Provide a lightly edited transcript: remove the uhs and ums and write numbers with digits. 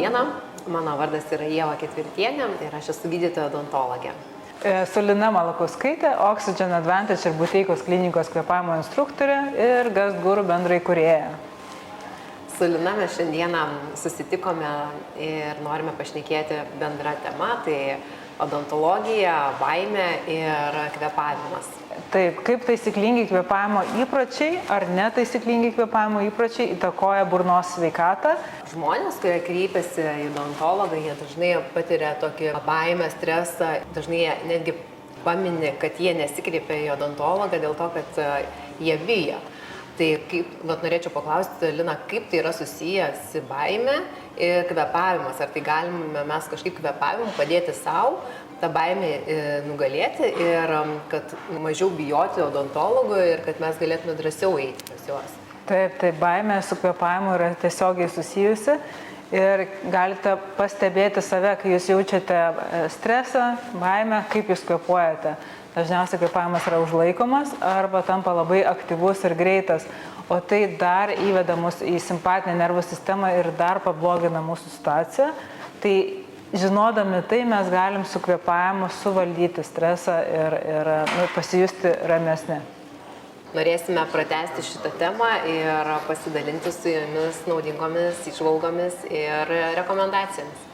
diena, mano vardas yra Ieva Ketvirtienė ir aš esu gydytoja odontologė. Su Lina Malakauskaitė, Oxygen Advantage ir Buteikos klinikos kvėpavimo instruktorė ir GastGuru bendraįkūrėja. Su Lina mes šiandieną susitikome ir norime pašnekėti bendrą temą, tai odontologija, baimė ir kvėpavimas. Taip, kaip taisyklingi kvėpavimo įpročiai ar netaisyklingi kvėpavimo įpročiai įtakoja burnos sveikatą. Žmonės, kurie kreipiasi į odontologą, jie dažnai patiria tokį baimę, stresą, dažnai jie netgi pamini, kad jie nesikreipia į odontologą dėl to, kad jie bijo. Tai norėčiau paklausti, Lina, kaip tai yra susijęs baimė ir kvėpavimas? Ar tai galime mes kažkaip kvėpavimu padėti savo, tą baimę nugalėti ir kad mažiau bijoti odontologų ir kad mes galėtume drąsiau eiti pas juos? Taip, baimė su kvėpavimu yra tiesiogiai susijusi ir galite pastebėti save, kai jūs jaučiate stresą, baimę, kaip jūs kvėpuojate. Dažniausiai kvėpavimas yra užlaikomas arba tampa labai aktyvus ir greitas, o tai dar įveda mus į simpatinę nervų sistemą ir dar pablogina mūsų situaciją. Tai žinodami tai mes galim su kvėpavimu suvaldyti stresą ir pasijusti ramesni. Norėsime pratęsti šitą temą ir pasidalinti su jumis naudingomis įžvalgomis ir rekomendacijomis.